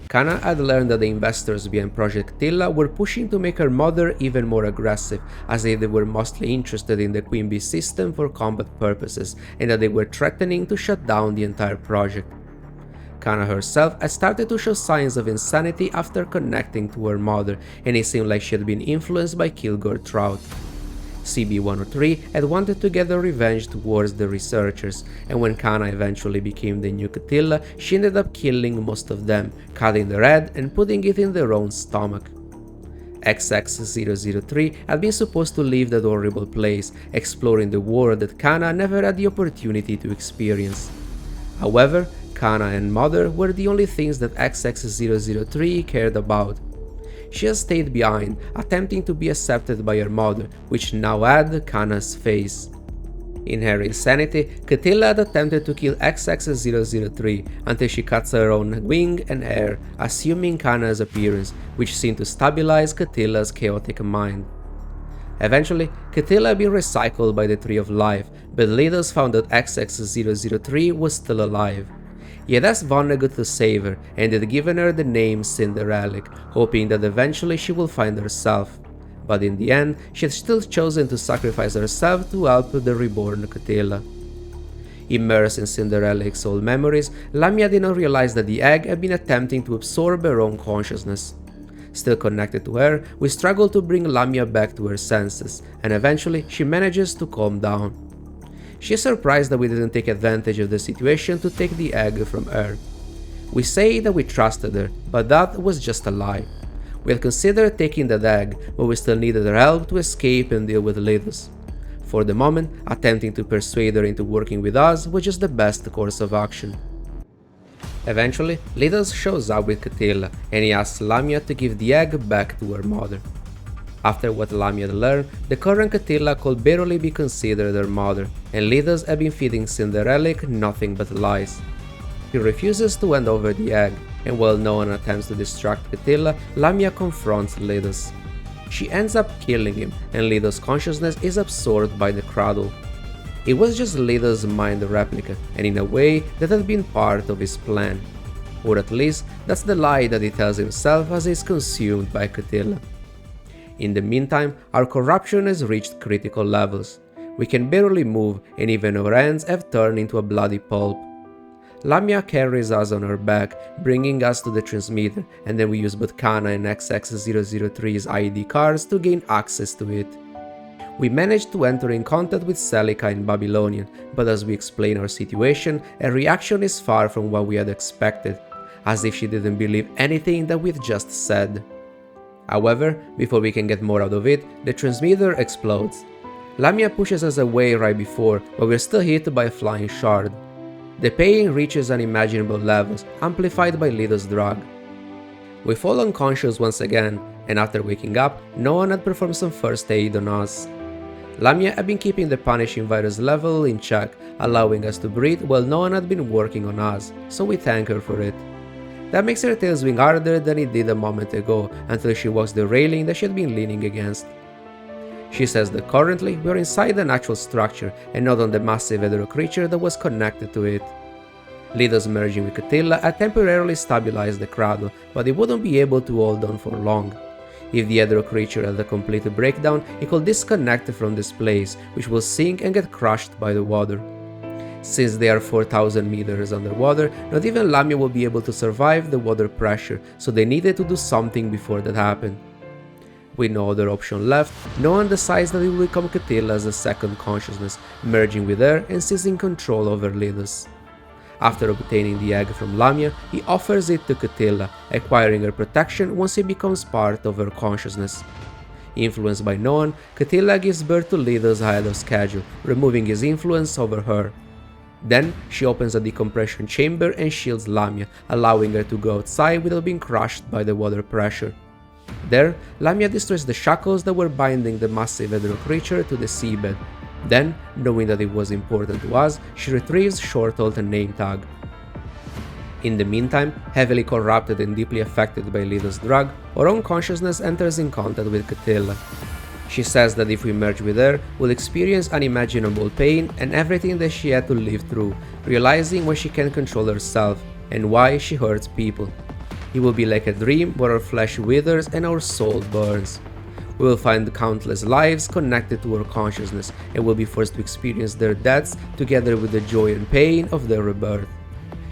A: Kana had learned that the investors behind Project Chtylla were pushing to make her mother even more aggressive, as if they were mostly interested in the Queen Bee system for combat purposes, and that they were threatening to shut down the entire project. Kana herself had started to show signs of insanity after connecting to her mother, and it seemed like she had been influenced by Kilgore Trout. CB-103 had wanted to get her revenge towards the researchers, and when Kana eventually became the new Chtylla, she ended up killing most of them, cutting their head and putting it in their own stomach. XX-003 had been supposed to leave that horrible place, exploring the world that Kana never had the opportunity to experience. However, Kana and Mother were the only things that XX-003 cared about. She has stayed behind, attempting to be accepted by her mother, which now had Kana's face. In her insanity, Chtylla had attempted to kill XX-003 until she cuts her own wing and hair, assuming Kana's appearance, which seemed to stabilize Chtylla's chaotic mind. Eventually, Chtylla had been recycled by the Tree of Life, but Lithos found that XX-003 was still alive. He had asked Vonnegut to save her and had given her the name Cinderelik, hoping that eventually she will find herself. But in the end, she had still chosen to sacrifice herself to help the reborn Chtylla. Immersed in Cinderelik's old memories, Lamia did not realize that the egg had been attempting to absorb her own consciousness. Still connected to her, we struggle to bring Lamia back to her senses, and eventually she manages to calm down. She is surprised that we didn't take advantage of the situation to take the egg from her. We say that we trusted her, but that was just a lie. We had considered taking that egg, but we still needed her help to escape and deal with Lithos. For the moment, attempting to persuade her into working with us was just the best course of action. Eventually, Lithos shows up with Chtylla, and he asks Lamia to give the egg back to her mother. After what Lamia had learned, the current Chtylla could barely be considered her mother, and Lithos had been feeding Cinderelik nothing but lies. He refuses to hand over the egg, and while Noan attempts to distract Chtylla, Lamia confronts Lithos. She ends up killing him, and Lithos' consciousness is absorbed by the Cradle. It was just Lithos' mind replica, and in a way that had been part of his plan. Or at least, that's the lie that he tells himself as he is consumed by Chtylla. In the meantime, our corruption has reached critical levels. We can barely move, and even our hands have turned into a bloody pulp. Lamia carries us on her back, bringing us to the transmitter, and then we use both Kana and XX-003's ID cards to gain access to it. We managed to enter in contact with Celica in Babylonian, but as we explain our situation, her reaction is far from what we had expected, as if she didn't believe anything that we'd just said. However, before we can get more out of it, the transmitter explodes. Lamia pushes us away right before, but we're still hit by a flying shard. The pain reaches unimaginable levels, amplified by Lithos' drug. We fall unconscious once again, and after waking up, Noan had performed some first aid on us. Lamia had been keeping the punishing virus level in check, allowing us to breathe while Noan had been working on us, so we thank her for it. That makes her tail swing harder than it did a moment ago, until she walks the railing that she had been leaning against. She says that currently we are inside an actual structure and not on the massive hetero creature that was connected to it. Lithos merging with Chtylla had temporarily stabilized the Cradle, but it wouldn't be able to hold on for long. If the hetero creature had a complete breakdown, it could disconnect from this place, which will sink and get crushed by the water. Since they are 4,000 meters underwater, not even Lamia will be able to survive the water pressure, so they needed to do something before that happened. With no other option left, Noan decides that he will become Chtylla as a second consciousness, merging with her and seizing control over Lithos. After obtaining the egg from Lamia, he offers it to Chtylla, acquiring her protection once he becomes part of her consciousness. Influenced by Noan, Chtylla gives birth to Lithos ahead of schedule, removing his influence over her. Then, she opens a decompression chamber and shields Lamia, allowing her to go outside without being crushed by the water pressure. There, Lamia destroys the shackles that were binding the massive hetero creature to the seabed. Then, knowing that it was important to us, she retrieves Shorthold and name tag. In the meantime, heavily corrupted and deeply affected by Lithos' drug, our own consciousness enters in contact with Chtylla. She says that if we merge with her, we'll experience unimaginable pain and everything that she had to live through, realizing why she can't control herself and why she hurts people. It will be like a dream where our flesh withers and our soul burns. We will find countless lives connected to our consciousness and will be forced to experience their deaths together with the joy and pain of their rebirth.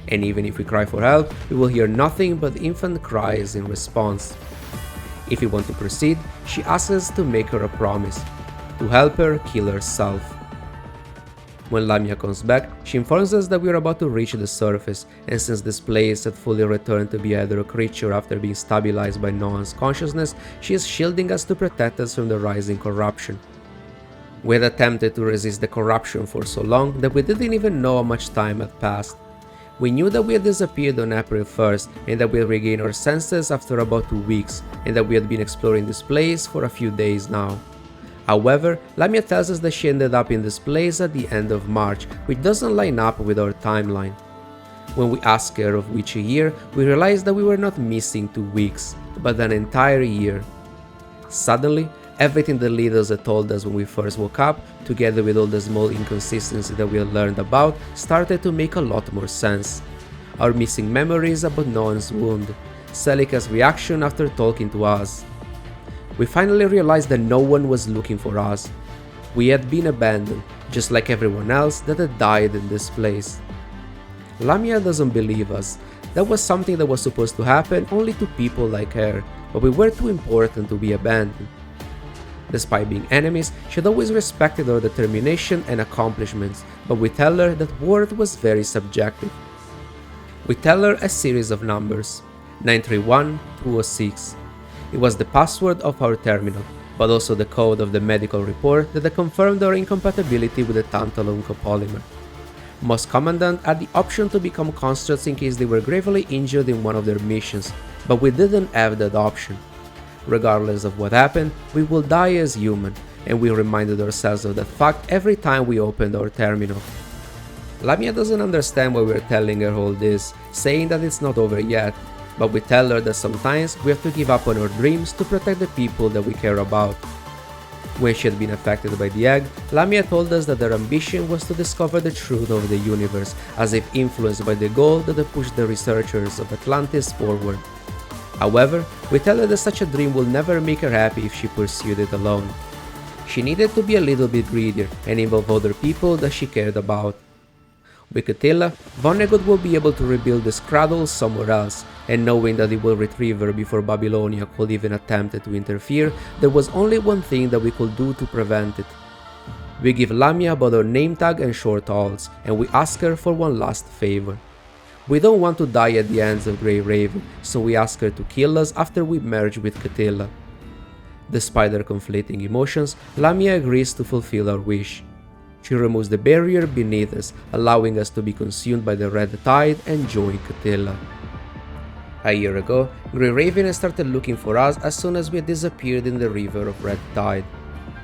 A: And even if we cry for help, we will hear nothing but infant cries in response. If we want to proceed, she asks us to make her a promise, to help her kill herself. When Lamia comes back, she informs us that we are about to reach the surface, and since this place had fully returned to be either a creature after being stabilized by Noan's consciousness, she is shielding us to protect us from the rising corruption. We had attempted to resist the corruption for so long that we didn't even know how much time had passed. We knew that we had disappeared on April 1st and that we had regained our senses after about 2 weeks, and that we had been exploring this place for a few days now. However, Lamia tells us that she ended up in this place at the end of March, which doesn't line up with our timeline. When we ask her of which year, we realize that we were not missing 2 weeks, but an entire year. Suddenly, everything the leaders had told us when we first woke up, together with all the small inconsistencies that we had learned about, started to make a lot more sense. Our missing memories about Noan's wound, Celika's reaction after talking to us. We finally realized that no one was looking for us. We had been abandoned, just like everyone else that had died in this place. Lamia doesn't believe us. That was something that was supposed to happen only to people like her, but we were too important to be abandoned. Despite being enemies, she had always respected our determination and accomplishments, but we tell her that worth was very subjective. We tell her a series of numbers, 931206. It was the password of our terminal, but also the code of the medical report that had confirmed our incompatibility with the tantalum copolymer. Most Commandant had the option to become constructs in case they were gravely injured in one of their missions, but we didn't have that option. Regardless of what happened, we will die as human, and we reminded ourselves of that fact every time we opened our terminal. Lamia doesn't understand why we're telling her all this, saying that it's not over yet, but we tell her that sometimes we have to give up on our dreams to protect the people that we care about. When she had been affected by the egg, Lamia told us that their ambition was to discover the truth of the universe, as if influenced by the goal that had pushed the researchers of Atlantis forward. However, we tell her that such a dream will never make her happy if she pursued it alone. She needed to be a little bit greedier and involve other people that she cared about. With Chtylla, Vonnegut will be able to rebuild this Cradle somewhere else, and knowing that it will retrieve her before Babylonia could even attempt to interfere, there was only one thing that we could do to prevent it. We give Lamia both our name tag and short halts, and we ask her for one last favor. We don't want to die at the hands of Grey Raven, so we ask her to kill us after we merge with Chtylla. Despite her conflicting emotions, Lamia agrees to fulfill our wish. She removes the barrier beneath us, allowing us to be consumed by the red tide and join Chtylla. A year ago, Grey Raven started looking for us as soon as we had disappeared in the river of red tide.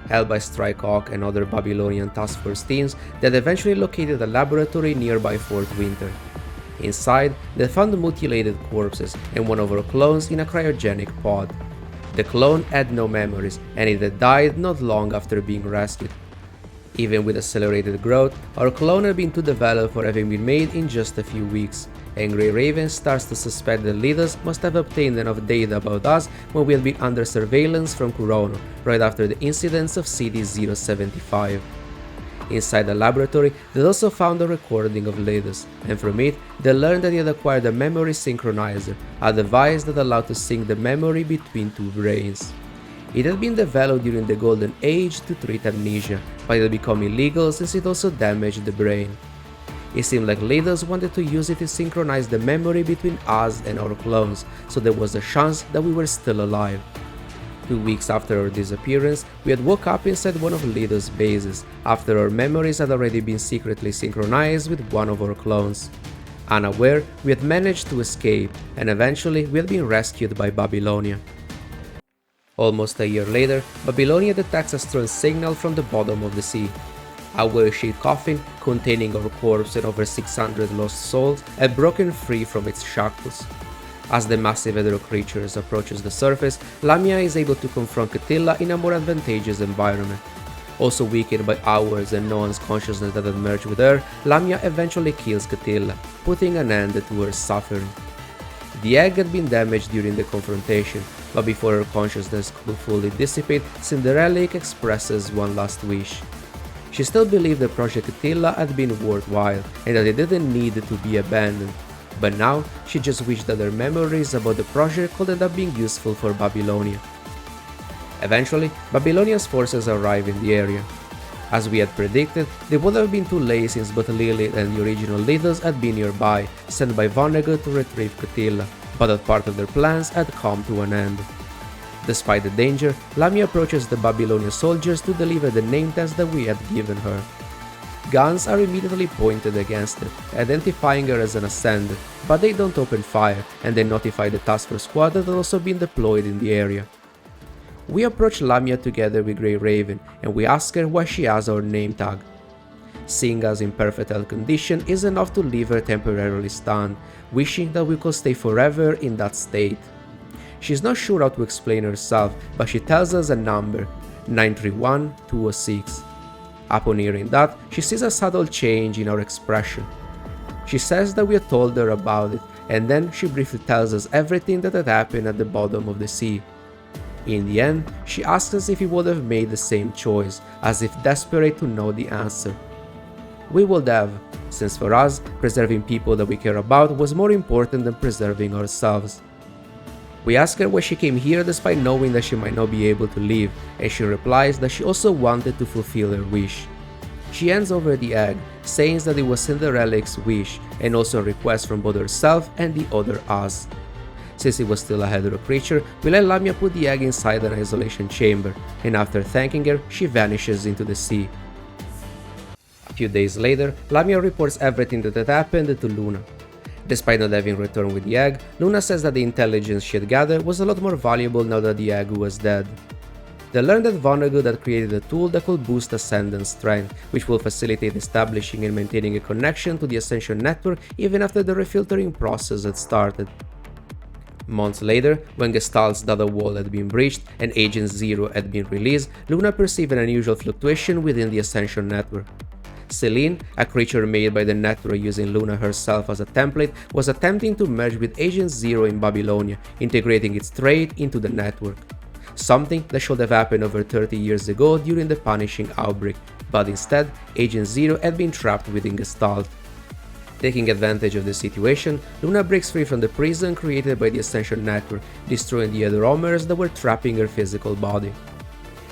A: Held by Strikehawk and other Babylonian task force teams, they had eventually located a laboratory nearby Fort Winter. Inside, they found mutilated corpses and one of our clones in a cryogenic pod. The clone had no memories, and it had died not long after being rescued. Even with accelerated growth, our clone had been too developed for having been made in just a few weeks, and Grey Raven starts to suspect that Lithos must have obtained enough data about us when we had been under surveillance from Kurono, right after the incidents of CD-075. Inside the laboratory, they also found a recording of Lithos, and from it, they learned that he had acquired a memory synchronizer, a device that allowed to sync the memory between two brains. It had been developed during the Golden Age to treat amnesia, but it had become illegal since it also damaged the brain. It seemed like Lithos wanted to use it to synchronize the memory between us and our clones, so there was a chance that we were still alive. 2 weeks after our disappearance, we had woke up inside one of Lithos' bases, after our memories had already been secretly synchronized with one of our clones. Unaware, we had managed to escape, and eventually we had been rescued by Babylonia. Almost a year later, Babylonia detects a strong signal from the bottom of the sea. A well-shaped coffin containing our corpse and over 600 lost souls had broken free from its shackles. As the massive hetero creatures approaches the surface, Lamia is able to confront Chtylla in a more advantageous environment. Also weakened by ours and Noan's consciousness that had merged with her, Lamia eventually kills Chtylla, putting an end to her suffering. The egg had been damaged during the confrontation, but before her consciousness could fully dissipate, Cinderelik expresses one last wish. She still believed the Project Chtylla had been worthwhile and that it didn't need to be abandoned, but now she just wished that her memories about the project could end up being useful for Babylonia. Eventually, Babylonia's forces arrive in the area. As we had predicted, they would have been too late since both Lillian and the original Lithos had been nearby, sent by Vonnegut to retrieve Chtylla, but that part of their plans had come to an end. Despite the danger, Lamia approaches the Babylonian soldiers to deliver the name tags that we had given her. Guns are immediately pointed against her, identifying her as an Ascendant, but they don't open fire, and they notify the task force squad that had also been deployed in the area. We approach Lamia together with Grey Raven, and we ask her why she has our name tag. Seeing us in perfect health condition is enough to leave her temporarily stunned, wishing that we could stay forever in that state. She's not sure how to explain herself, but she tells us a number, 931206. Upon hearing that, she sees a subtle change in our expression. She says that we had told her about it, and then she briefly tells us everything that had happened at the bottom of the sea. In the end, she asks us if we would have made the same choice, as if desperate to know the answer. We would have, since for us, preserving people that we care about was more important than preserving ourselves. We ask her why she came here despite knowing that she might not be able to leave, and she replies that she also wanted to fulfill her wish. She hands over the egg, saying that it was Cinderelik's wish, and also a request from both herself and the other us. Since it was still a hetero creature, we let Lamia put the egg inside an isolation chamber, and after thanking her, she vanishes into the sea. A few days later, Lamia reports everything that had happened to Luna. Despite not having returned with the egg, Luna says that the intelligence she had gathered was a lot more valuable now that the egg was dead. They learned that Vonnegut had created a tool that could boost Ascendant strength, which will facilitate establishing and maintaining a connection to the Ascension network even after the refiltering process had started. Months later, when Gestalt's data wall had been breached and Agent Zero had been released, Luna perceived an unusual fluctuation within the Ascension network. Celine, a creature made by the network using Luna herself as a template, was attempting to merge with Agent Zero in Babylonia, integrating its trait into the network. Something that should have happened over 30 years ago during the Punishing Outbreak, but instead, Agent Zero had been trapped within Gestalt. Taking advantage of the situation, Luna breaks free from the prison created by the Ascension network, destroying the other Homers that were trapping her physical body.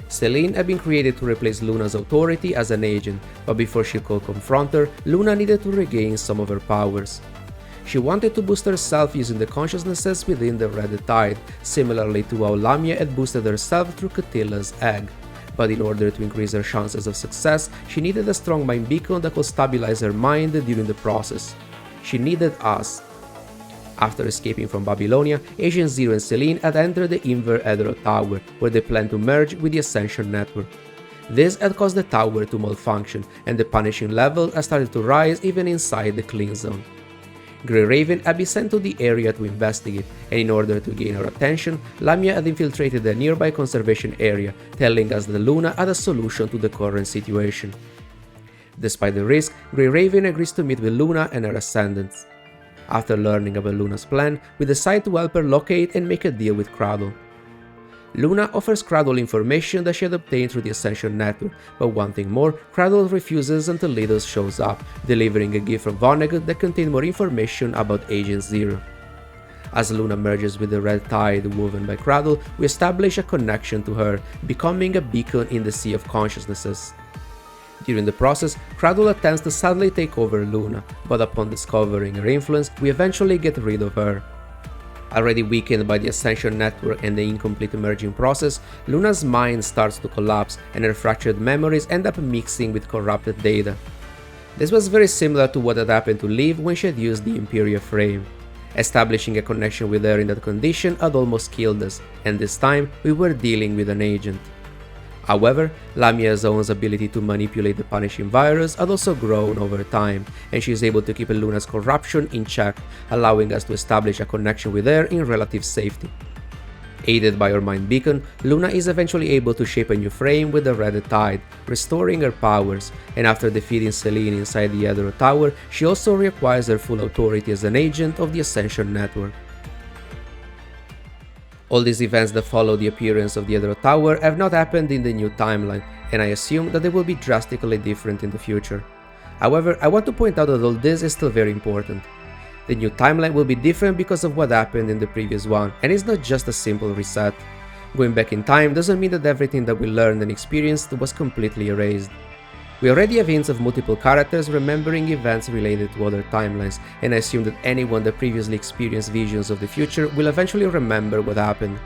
A: Celine had been created to replace Luna's authority as an agent, but before she could confront her, Luna needed to regain some of her powers. She wanted to boost herself using the consciousnesses within the Red Tide, similarly to how Lamia had boosted herself through Chtylla's egg. But in order to increase her chances of success, she needed a strong mind beacon that could stabilize her mind during the process. She needed us. After escaping from Babylonia, Agent Zero and Celine had entered the Inver Hetero Tower, where they planned to merge with the Ascension network. This had caused the tower to malfunction, and the punishing level had started to rise even inside the clean zone. Grey Raven had been sent to the area to investigate, and in order to gain her attention, Lamia had infiltrated the nearby conservation area, telling us that Luna had a solution to the current situation. Despite the risk, Grey Raven agrees to meet with Luna and her Ascendants. After learning about Luna's plan, we decide to help her locate and make a deal with Cradle. Luna offers Cradle information that she had obtained through the Ascension network, but one thing more, Cradle refuses until Lithos shows up, delivering a gift from Vonnegut that contained more information about Agent Zero. As Luna merges with the Red Tide woven by Cradle, we establish a connection to her, becoming a beacon in the Sea of Consciousnesses. During the process, Cradle attempts to suddenly take over Luna, but upon discovering her influence, we eventually get rid of her. Already weakened by the Ascension network and the incomplete merging process, Luna's mind starts to collapse and her fractured memories end up mixing with corrupted data. This was very similar to what had happened to Liv when she had used the Imperia frame. Establishing a connection with her in that condition had almost killed us, and this time we were dealing with an agent. However, Lamia's own ability to manipulate the punishing virus had also grown over time, and she is able to keep Luna's corruption in check, allowing us to establish a connection with her in relative safety. Aided by her mind beacon, Luna is eventually able to shape a new frame with the Red Tide, restoring her powers, and after defeating Celine inside the Edero Tower, she also reacquires her full authority as an agent of the Ascension network. All these events that follow the appearance of the Edero Tower have not happened in the new timeline, and I assume that they will be drastically different in the future. However, I want to point out that all this is still very important. The new timeline will be different because of what happened in the previous one, and it's not just a simple reset. Going back in time doesn't mean that everything that we learned and experienced was completely erased. We already have hints of multiple characters remembering events related to other timelines, and I assume that anyone that previously experienced visions of the future will eventually remember what happened.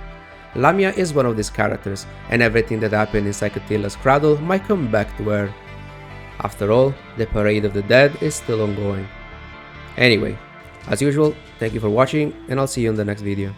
A: Lamia is one of these characters, and everything that happened inside Chtylla's Cradle might come back to her. After all, the Parade of the Dead is still ongoing. Anyway, as usual, thank you for watching, and I'll see you in the next video.